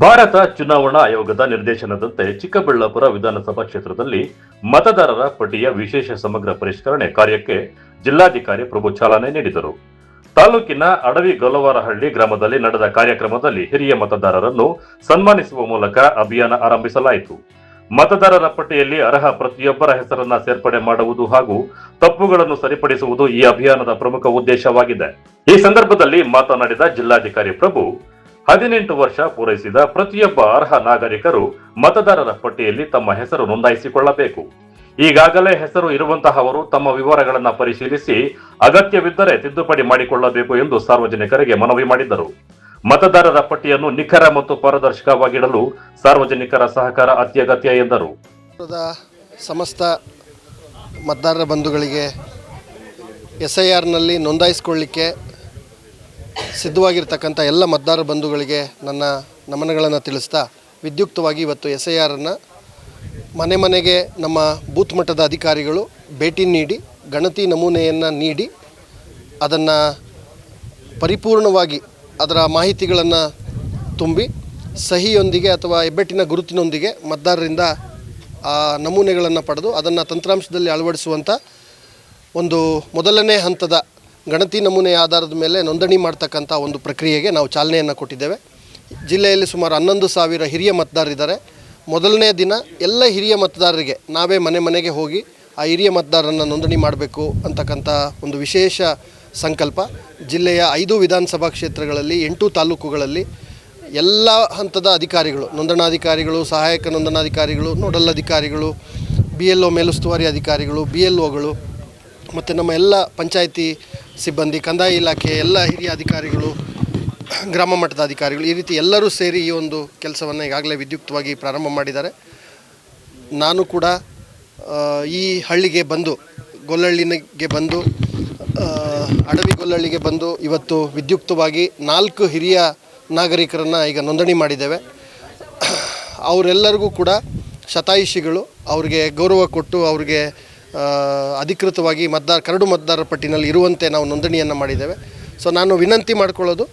ಭಾರತ ಚುನಾವಣಾ ಆಯೋಗದ ನಿರ್ದೇಶನದಂತೆ ಚಿಕ್ಕಬಳ್ಳಾಪುರ ವಿಧಾನಸಭಾ ಕ್ಷೇತ್ರದಲ್ಲಿ ಮತದಾರರ ಪಟ್ಟಿಯ ವಿಶೇಷ ಸಮಗ್ರ ಪರಿಷ್ಕರಣೆ ಕಾರ್ಯಕ್ಕೆ ಜಿಲ್ಲಾಧಿಕಾರಿ ಪ್ರಭು ಚಾಲನೆ ನೀಡಿದರು. ತಾಲೂಕಿನ ಅಡವಿ ಗೊಲ್ಲವಾರಹಳ್ಳಿ ಗ್ರಾಮದಲ್ಲಿ ನಡೆದ ಕಾರ್ಯಕ್ರಮದಲ್ಲಿ ಹಿರಿಯ ಮತದಾರರನ್ನು ಸನ್ಮಾನಿಸುವ ಮೂಲಕ ಅಭಿಯಾನ ಆರಂಭಿಸಲಾಯಿತು. ಮತದಾರರ ಪಟ್ಟಿಯಲ್ಲಿ ಅರ್ಹ ಪ್ರತಿಯೊಬ್ಬರ ಹೆಸರನ್ನ ಸೇರ್ಪಡೆ ಮಾಡುವುದು ಹಾಗೂ ತಪ್ಪುಗಳನ್ನು ಸರಿಪಡಿಸುವುದು ಈ ಅಭಿಯಾನದ ಪ್ರಮುಖ ಉದ್ದೇಶವಾಗಿದೆ. ಈ ಸಂದರ್ಭದಲ್ಲಿ ಮಾತನಾಡಿದ ಜಿಲ್ಲಾಧಿಕಾರಿ ಪ್ರಭು, 18 ವರ್ಷ ಪೂರೈಸಿದ ಪ್ರತಿಯೊಬ್ಬ ಅರ್ಹ ನಾಗರಿಕರು ಮತದಾರರ ಪಟ್ಟಿಯಲ್ಲಿ ತಮ್ಮ ಹೆಸರು ನೋಂದಾಯಿಸಿಕೊಳ್ಳಬೇಕು. ಈಗಾಗಲೇ ಹೆಸರು ಇರುವಂತಹವರು ತಮ್ಮ ವಿವರಗಳನ್ನು ಪರಿಶೀಲಿಸಿ ಅಗತ್ಯವಿದ್ದರೆ ತಿದ್ದುಪಡಿ ಮಾಡಿಕೊಳ್ಳಬೇಕು ಎಂದು ಸಾರ್ವಜನಿಕರಿಗೆ ಮನವಿ ಮಾಡಿದರು. ಮತದಾರರ ಪಟ್ಟಿಯನ್ನು ನಿಖರ ಮತ್ತು ಪಾರದರ್ಶಕವಾಗಿಡಲು ಸಾರ್ವಜನಿಕರ ಸಹಕಾರ ಅತ್ಯಗತ್ಯ ಎಂದರು. ಸಮಸ್ತ ಮತದಾರರ ಬಂಧುಗಳಿಗೆ SIRನಲ್ಲಿ ನೋಂದಾಯಿಸಿಕೊಳ್ಳಿಕ್ಕೆ ಸಿದ್ಧವಾಗಿರ್ತಕ್ಕಂಥ ಎಲ್ಲ ಮತದಾರ ಬಂಧುಗಳಿಗೆ ನನ್ನ ನಮನಗಳನ್ನು ತಿಳಿಸ್ತಾ, ವಿದ್ಯುಕ್ತವಾಗಿ ಇವತ್ತು SIRನ್ನು ಮನೆ ಮನೆಗೆ ನಮ್ಮ ಬೂತ್ ಮಟ್ಟದ ಅಧಿಕಾರಿಗಳು ಭೇಟಿ ನೀಡಿ ಗಣತಿ ನಮೂನೆಯನ್ನು ನೀಡಿ ಅದನ್ನು ಪರಿಪೂರ್ಣವಾಗಿ ಅದರ ಮಾಹಿತಿಗಳನ್ನು ತುಂಬಿ ಸಹಿಯೊಂದಿಗೆ ಅಥವಾ ಹೆಬ್ಬೆಟ್ಟಿನ ಗುರುತಿನೊಂದಿಗೆ ಮತದಾರರಿಂದ ಆ ನಮೂನೆಗಳನ್ನು ಪಡೆದು ಅದನ್ನು ತಂತ್ರಾಂಶದಲ್ಲಿ ಅಳವಡಿಸುವಂಥ ಒಂದು ಮೊದಲನೇ ಹಂತದ ಗಣತಿ ನಮೂನೆಯ ಆಧಾರದ ಮೇಲೆ ನೋಂದಣಿ ಮಾಡ್ತಕ್ಕಂಥ ಒಂದು ಪ್ರಕ್ರಿಯೆಗೆ ನಾವು ಚಾಲನೆಯನ್ನು ಕೊಟ್ಟಿದ್ದೇವೆ. ಜಿಲ್ಲೆಯಲ್ಲಿ ಸುಮಾರು 11,000 ಹಿರಿಯ ಮತದಾರರಿದ್ದಾರೆ. ಮೊದಲನೇ ದಿನ ಎಲ್ಲ ಹಿರಿಯ ಮತದಾರರಿಗೆ ನಾವೇ ಮನೆ ಮನೆಗೆ ಹೋಗಿ ಆ ಹಿರಿಯ ಮತದಾರರನ್ನು ನೋಂದಣಿ ಮಾಡಬೇಕು ಅಂತಕ್ಕಂಥ ಒಂದು ವಿಶೇಷ ಸಂಕಲ್ಪ. ಜಿಲ್ಲೆಯ 5 ವಿಧಾನಸಭಾ ಕ್ಷೇತ್ರಗಳಲ್ಲಿ 8 ತಾಲೂಕುಗಳಲ್ಲಿ ಎಲ್ಲ ಹಂತದ ಅಧಿಕಾರಿಗಳು, ನೋಂದಣಾಧಿಕಾರಿಗಳು, ಸಹಾಯಕ ನೋಂದಣಾಧಿಕಾರಿಗಳು, ನೋಡಲ್ ಅಧಿಕಾರಿಗಳು, BLO ಮೇಲುಸ್ತುವಾರಿ ಅಧಿಕಾರಿಗಳು, BLOಗಳು ಮತ್ತು ನಮ್ಮ ಎಲ್ಲ ಪಂಚಾಯಿತಿ ಸಿಬ್ಬಂದಿ, ಕಂದಾಯ ಇಲಾಖೆ ಎಲ್ಲ ಹಿರಿಯ ಅಧಿಕಾರಿಗಳು, ಗ್ರಾಮ ಮಟ್ಟದ ಅಧಿಕಾರಿಗಳು, ಈ ರೀತಿ ಎಲ್ಲರೂ ಸೇರಿ ಈ ಒಂದು ಕೆಲಸವನ್ನು ಈಗಾಗಲೇ ವಿದ್ಯುಕ್ತವಾಗಿ ಪ್ರಾರಂಭ ಮಾಡಿದ್ದಾರೆ. ನಾನು ಕೂಡ ಈ ಹಳ್ಳಿಗೆ ಬಂದು, ಗೊಲ್ಲಹಳ್ಳಿಗೆ ಬಂದು, ಅಡವಿ ಗೊಲ್ಲಹಳ್ಳಿಗೆ ಬಂದು ಇವತ್ತು ವಿದ್ಯುಕ್ತವಾಗಿ 4 ಹಿರಿಯ ನಾಗರಿಕರನ್ನು ಈಗ ನೋಂದಣಿ ಮಾಡಿದ್ದೇವೆ. ಅವರೆಲ್ಲರಿಗೂ ಕೂಡ ಶತಾಯುಷಿಗಳು, ಅವ್ರಿಗೆ ಗೌರವ ಕೊಟ್ಟು ಅವ್ರಿಗೆ ಅಧಿಕೃತವಾಗಿ ಕರಡು ಮತದಾರರ ಪಟ್ಟಿನಲ್ಲಿ ಇರುವಂತೆ ನಾವು ನೋಂದಣಿಯನ್ನು ಮಾಡಿದ್ದೇವೆ. ಸೊ ನಾನು ವಿನಂತಿ ಮಾಡ್ಕೊಳ್ಳೋದು,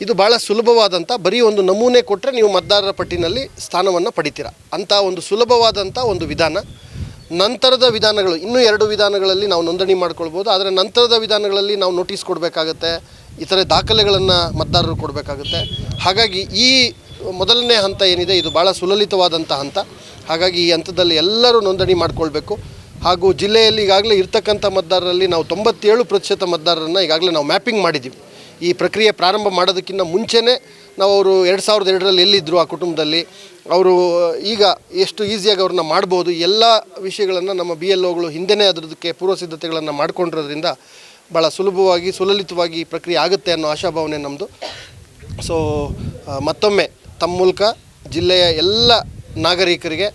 ಇದು ಭಾಳ ಸುಲಭವಾದಂಥ, ಬರೀ ಒಂದು ನಮೂನೆ ಕೊಟ್ಟರೆ ನೀವು ಮತದಾರರ ಪಟ್ಟಿನಲ್ಲಿ ಸ್ಥಾನವನ್ನು ಪಡಿತೀರ ಅಂಥ ಒಂದು ಸುಲಭವಾದಂಥ ಒಂದು ವಿಧಾನ. ನಂತರದ ವಿಧಾನಗಳು ಇನ್ನೂ 2 ವಿಧಾನಗಳಲ್ಲಿ ನಾವು ನೋಂದಣಿ ಮಾಡ್ಕೊಳ್ಬೋದು. ಆದರೆ ನಂತರದ ವಿಧಾನಗಳಲ್ಲಿ ನಾವು ನೋಟಿಸ್ ಕೊಡಬೇಕಾಗತ್ತೆ, ಇತರೆ ದಾಖಲೆಗಳನ್ನು ಮತದಾರರು ಕೊಡಬೇಕಾಗುತ್ತೆ. ಹಾಗಾಗಿ ಈ ಮೊದಲನೇ ಹಂತ ಏನಿದೆ ಇದು ಭಾಳ ಸುಲಲಿತವಾದಂಥ ಹಂತ. ಹಾಗಾಗಿ ಈ ಹಂತದಲ್ಲಿ ಎಲ್ಲರೂ ನೋಂದಣಿ ಮಾಡಿಕೊಳ್ಬೇಕು. ಹಾಗೂ ಜಿಲ್ಲೆಯಲ್ಲಿ ಈಗಾಗಲೇ ಇರ್ತಕ್ಕಂಥ ಮತದಾರರಲ್ಲಿ ನಾವು 97% ಮತದಾರರನ್ನು ಈಗಾಗಲೇ ನಾವು ಮ್ಯಾಪಿಂಗ್ ಮಾಡಿದ್ದೀವಿ. ಈ ಪ್ರಕ್ರಿಯೆ ಪ್ರಾರಂಭ ಮಾಡೋದಕ್ಕಿಂತ ಮುಂಚೆನೇ ನಾವು ಅವರು 2002ರಲ್ಲಿ ಎಲ್ಲಿದ್ದರು, ಆ ಕುಟುಂಬದಲ್ಲಿ ಅವರು ಈಗ ಎಷ್ಟು ಈಸಿಯಾಗಿ ಅವ್ರನ್ನ ಮಾಡ್ಬೋದು, ಎಲ್ಲ ವಿಷಯಗಳನ್ನು ನಮ್ಮ BLOಗಳು ಹಿಂದೆಯೇ ಅದಕ್ಕೆ ಪೂರ್ವ ಸಿದ್ಧತೆಗಳನ್ನು ಮಾಡಿಕೊಂಡಿರೋದ್ರಿಂದ ಭಾಳ ಸುಲಭವಾಗಿ ಸುಲಲಿತವಾಗಿ ಈ ಪ್ರಕ್ರಿಯೆ ಆಗುತ್ತೆ ಅನ್ನೋ ಆಶಾಭಾವನೆ ನಮ್ಮದು. ಸೊ ಮತ್ತೊಮ್ಮೆ ತಮ್ಮ ಮೂಲಕ ಜಿಲ್ಲೆಯ ಎಲ್ಲ ನಾಗರಿಕರಿಗೆ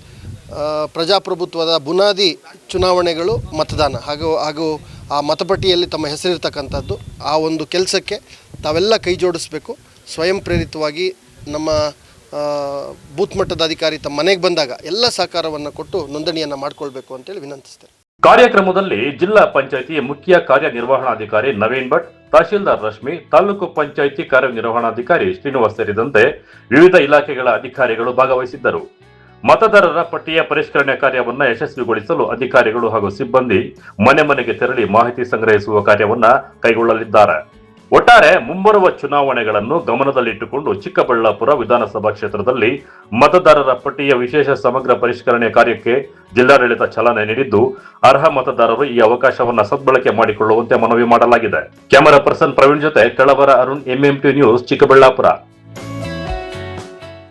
ಪ್ರಜಾಪ್ರಭುತ್ವದ ಬುನಾದಿ ಚುನಾವಣೆಗಳು ಮತದಾನ ಹಾಗೂ ಆ ಮತಪಟ್ಟಿಯಲ್ಲಿ ತಮ್ಮ ಹೆಸರಿರ್ತಕ್ಕಂಥದ್ದು, ಆ ಒಂದು ಕೆಲಸಕ್ಕೆ ತಾವೆಲ್ಲ ಕೈ ಜೋಡಿಸಬೇಕು. ಸ್ವಯಂ ಪ್ರೇರಿತವಾಗಿ ನಮ್ಮ ಬೂತ್ ಮಟ್ಟದ ಅಧಿಕಾರಿ ತಮ್ಮ ಮನೆಗೆ ಬಂದಾಗ ಎಲ್ಲ ಸಹಕಾರವನ್ನು ಕೊಟ್ಟು ನೋಂದಣಿಯನ್ನು ಮಾಡಿಕೊಳ್ಬೇಕು ಅಂತೇಳಿ ವಿನಂತಿಸ್ತೇನೆ. ಕಾರ್ಯಕ್ರಮದಲ್ಲಿ ಜಿಲ್ಲಾ ಪಂಚಾಯಿತಿ ಮುಖ್ಯ ಕಾರ್ಯನಿರ್ವಹಣಾಧಿಕಾರಿ ನವೀನ್ ಭಟ್, ತಹಶೀಲ್ದಾರ್ ರಶ್ಮಿ, ತಾಲೂಕು ಪಂಚಾಯಿತಿ ಕಾರ್ಯನಿರ್ವಹಣಾಧಿಕಾರಿ ಶ್ರೀನಿವಾಸ್ ಸೇರಿದಂತೆ ವಿವಿಧ ಇಲಾಖೆಗಳ ಅಧಿಕಾರಿಗಳು ಭಾಗವಹಿಸಿದ್ದರು. ಮತದಾರರ ಪಟ್ಟಿಯ ಪರಿಷ್ಕರಣೆ ಕಾರ್ಯವನ್ನು ಯಶಸ್ವಿಗೊಳಿಸಲು ಅಧಿಕಾರಿಗಳು ಹಾಗೂ ಸಿಬ್ಬಂದಿ ಮನೆ ಮನೆಗೆ ತೆರಳಿ ಮಾಹಿತಿ ಸಂಗ್ರಹಿಸುವ ಕಾರ್ಯವನ್ನ ಕೈಗೊಳ್ಳಲಿದ್ದಾರೆ. ಒಟ್ಟಾರೆ ಮುಂಬರುವ ಚುನಾವಣೆಗಳನ್ನು ಗಮನದಲ್ಲಿಟ್ಟುಕೊಂಡು ಚಿಕ್ಕಬಳ್ಳಾಪುರ ವಿಧಾನಸಭಾ ಕ್ಷೇತ್ರದಲ್ಲಿ ಮತದಾರರ ಪಟ್ಟಿಯ ವಿಶೇಷ ಸಮಗ್ರ ಪರಿಷ್ಕರಣೆ ಕಾರ್ಯಕ್ಕೆ ಜಿಲ್ಲಾಡಳಿತ ಚಾಲನೆ ನೀಡಿದ್ದು, ಅರ್ಹ ಮತದಾರರು ಈ ಅವಕಾಶವನ್ನು ಸದ್ಬಳಕೆ ಮಾಡಿಕೊಳ್ಳುವಂತೆ ಮನವಿ ಮಾಡಲಾಗಿದೆ. ಕ್ಯಾಮರಾ ಪರ್ಸನ್ ಪ್ರವೀಣ್ ಜೊತೆ ಕಳವರ ಅರುಣ್, MMT ನ್ಯೂಸ್, ಚಿಕ್ಕಬಳ್ಳಾಪುರ.